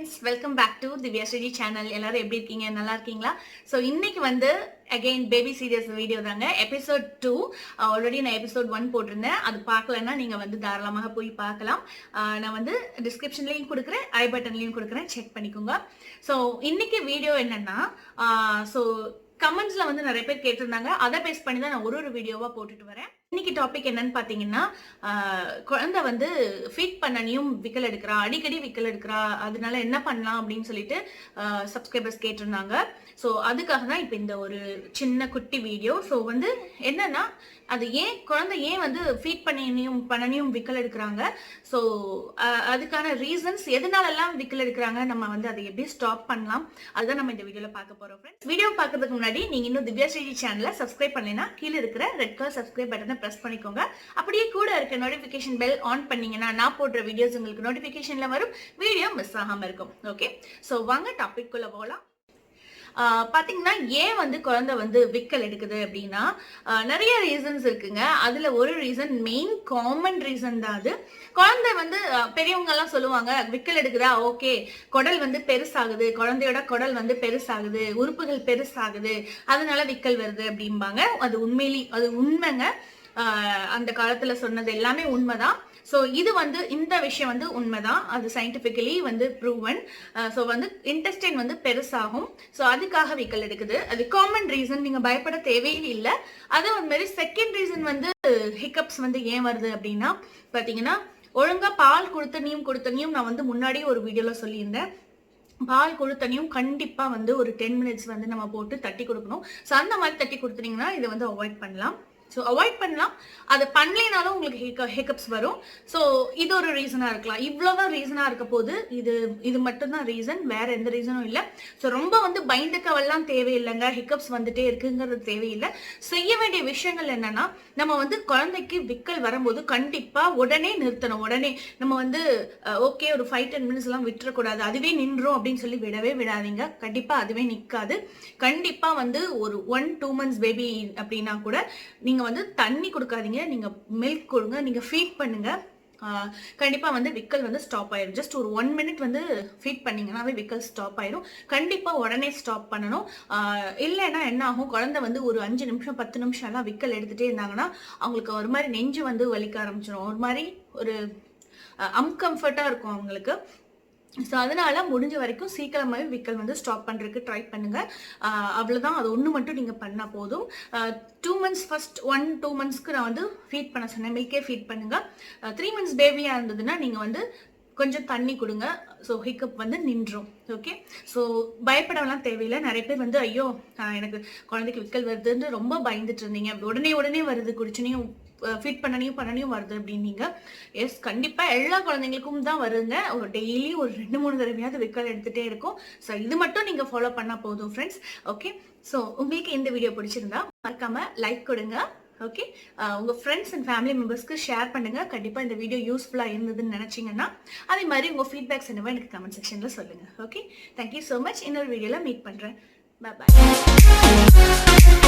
friends, welcome back to Dhivya Sreeji channel. எல்லாரும் எப்படி இருக்கீங்க? நல்லா இருக்கீங்களா? So இன்னைக்கு வந்து again baby series வீடியோ தாங்க. episode 2 already நான் episode 1 போட்டிருந்தேன். அது பார்க்கலன்னா நீங்க வந்து தாராளமாக போய் பார்க்கலாம். நான் வந்து descriptionலயும் கொடுக்கிறேன், I buttonலயும் கொடுக்கிறேன், செக் பண்ணிக்கோங்க. So இன்னைக்கு வீடியோ என்னன்னா so கமெண்ட்ஸ்ல வந்து நிறைய பேர் கேட்டிருந்தாங்க. அதை பேஸ் பண்ணி தான் நான் ஒரு வீடியோவா போட்டுட்டு வரேன். இன்னைக்கு டாபிக் என்னன்னு பாத்தீங்கன்னா குழந்தை வந்து ஃபீட் பண்ணனையும் விக்கல் எடுக்கிறா, அடிக்கடி விக்கல் எடுக்கிறா, அதனால என்ன பண்ணலாம் அப்படின்னு சொல்லிட்டு சப்ஸ்கிரைபர்ஸ் கேட்டிருந்தாங்க. ஸோ அதுக்காக தான் இப்போ இந்த ஒரு சின்ன குட்டி வீடியோ. ஸோ வந்து என்னன்னா அது குழந்தை ஏன் வந்து ஃபீட் பண்ணனையும் விக்கல் எடுக்கிறாங்க, ஸோ அதுக்கான ரீசன்ஸ் எதனாலெல்லாம் விக்கல் எடுக்கிறாங்க, நம்ம வந்து அதை எப்படி ஸ்டாப் பண்ணலாம், அதுதான் நம்ம இந்த வீடியோல பார்க்க போறோம். ஃப்ரெண்ட்ஸ், வீடியோ பார்க்கறதுக்கு முன்னாடி நீங்க இன்னும் திவ்யா ஸ்ரீஜி சேனலை சப்ஸ்கிரைப் பண்ணலைன்னா கீழே இருக்கிற ரெட் கலர் சப்ஸ்கிரைப் பட்டனை பிரஸ் பண்ணிக்கோங்க. அப்படியே கூட இருக்க நோட்டிபிகேஷன் பெல் ஆன் பண்ணீங்கன்னா நான் போடுற வீடியோஸ் உங்களுக்கு நோட்டிபிகேஷன்ல வரும், வீடியோ மிஸ் ஆகாம இருக்கும். ஓகே, ஸோ வாங்க டாபிக் குள்ள போகலாம். பாத்தீங்கன்னா ஏன் வந்து குழந்தை வந்து விக்கல் எடுக்குது அப்படின்னா நிறைய ரீசன்ஸ் இருக்குங்க. அதுல ஒரு ரீசன், மெயின் காமன் ரீசன் தான் அது. குழந்தை வந்து பெரியவங்க எல்லாம் சொல்லுவாங்க விக்கல் எடுக்குதா, ஓகே குடல் வந்து பெருசாகுது, குழந்தையோட குடல் வந்து பெருசாகுது, உறுப்புகள் பெருசாகுது, அதனால விக்கல் வருது அப்படிம்பாங்க. அது உண்மைங்க. அந்த காலத்துல சொன்னது எல்லாமே உண்மைதான். ஸோ இது வந்து இந்த விஷயம் வந்து உண்மைதான், அது சயின்டிபிக்கலி வந்து ப்ரூவன். ஸோ வந்து இன்டெஸ்டைன் வந்து பெருசாகும், ஸோ அதுக்காக விக்கல் எடுக்குது. அது காமன் ரீசன், நீங்க பயப்பட தேவையே இல்லை. அது ஒரு மாதிரி செகண்ட் ரீசன் வந்து ஹிக்கப்ஸ் வந்து ஏன் வருது அப்படின்னா பாத்தீங்கன்னா ஒழுங்கா பால் கொடுத்தனியும் நான் வந்து முன்னாடியே ஒரு வீடியோல சொல்லியிருந்தேன். பால் கொடுத்தனியும் கண்டிப்பா வந்து ஒரு 10 மினிட்ஸ் வந்து நம்ம போட்டு தட்டி கொடுக்கணும். ஸோ அந்த மாதிரி தட்டி கொடுத்தீங்கன்னா இதை வந்து அவாய்ட் பண்ணலாம். ஸோ அவாய்ட் பண்ணலாம். அதை பண்ணலைனாலும் உங்களுக்கு ஹிக்கப்ஸ் வரும். ஸோ இது ஒரு ரீசனா இருக்கலாம். இவ்வளவுதான் ரீசனா இருக்க போது, இது மட்டும்தான் ரீசன், வேற எந்த ரீசனும் இல்லை. ஸோ ரொம்ப வந்து பயந்துக்கவெல்லாம் தேவையில்லைங்க. ஹிக்கப்ஸ் வந்துட்டே இருக்குங்கிறது தேவையில்லை. செய்ய வேண்டிய விஷயங்கள் என்னன்னா, நம்ம வந்து குழந்தைக்கு விக்கல் வரும்போது கண்டிப்பா உடனே நிறுத்தணும். உடனே நம்ம வந்து ஓகே ஒரு 5-10 மினிட்ஸ் எல்லாம் விட்டுறக்கூடாது, அதுவே நின்றோம் அப்படின்னு சொல்லி விடவே விடாதீங்க. கண்டிப்பா அதுவே நிற்காது. கண்டிப்பா வந்து ஒரு 1-2 months பேபி அப்படின்னா கூட நீங்க வந்து தண்ணி கொடுக்காதீங்க, நீங்க மில்க் கொடுங்க, நீங்க ஃபீட் பண்ணுங்க. கண்டிப்பா வந்து விக்கல் வந்து ஸ்டாப் ஆயிடும். ஜஸ்ட் ஒரு 1 minute வந்து ஃபீட் பண்ணீங்கன்னாவே விக்கல் ஸ்டாப் ஆயிடும். கண்டிப்பா உடனே ஸ்டாப் பண்ணணும். இல்லைன்னா என்ன ஆகும், குழந்தை வந்து ஒரு 5 நிமிஷம் 10 நிமிஷம் எல்லாம் விக்கல் எடுத்துட்டே இருந்தாங்கன்னா அவங்களுக்கு ஒரு மாதிரி நெஞ்சு வந்து வலிக்க ஆரம்பிச்சிடும், ஒரு மாதிரி ஒரு அன்கம்ஃபர்ட்டா இருக்கும் அவங்களுக்கு. ஸோ அதனால முடிஞ்ச வரைக்கும் சீக்கிரமாகவே விக்கல் வந்து ஸ்டாப் பண்ணுறதுக்கு ட்ரை பண்ணுங்க. அவ்வளோதான், அது ஒன்று மட்டும் நீங்கள் பண்ணால் போதும். 2 months ஃபர்ஸ்ட் 1-2 monthsக்கு நான் வந்து ஃபீட் பண்ண சொன்னேன், மில்கே ஃபீட் பண்ணுங்க. 3 months பேபியாக இருந்ததுன்னா நீங்கள் வந்து கொஞ்சம் தண்ணி கொடுங்க. ஸோ ஹிக்கப் வந்து நின்றும். ஓகே, ஸோ பயப்படலாம் தேவையில்லை. நிறைய பேர் வந்து ஐயோ எனக்கு குழந்தைக்கு விக்கல் வருதுன்னு ரொம்ப பயந்துட்டு இருந்தீங்க, உடனே வருது, குடிச்சுனையும் ஃபீட் பண்ணனையும் வருது அப்படின்னீங்க. எஸ், கண்டிப்பா எல்லா குழந்தைங்களுக்கும் தான் வருங்க. ஒரு டெய்லி ஒரு 2-3 தடவையாவது விக்கல் எடுத்துட்டே இருக்கும். ஸோ இது மட்டும் நீங்க ஃபாலோ பண்ணா போதும் ஃப்ரெண்ட்ஸ். ஓகே, ஸோ உங்களுக்கு இந்த வீடியோ பிடிச்சிருந்தா மறக்காம லைக் கொடுங்க. ஓகே, உங்க ஃப்ரெண்ட்ஸ் அண்ட் ஃபேமிலி மெம்பர்ஸ்க்கு ஷேர் பண்ணுங்க. கண்டிப்பா இந்த வீடியோ யூஸ்ஃபுல்லா இருந்ததுன்னு நினைச்சீங்கன்னா அதே மாதிரி உங்க ஃபீட்பேக்ஸ் என்னவோ எனக்கு கமெண்ட் செக்ஷன்ல சொல்லுங்க. Okay, thank you so much. இன்னொரு வீடியோல மீட் பண்றேன். பாய் பாய்.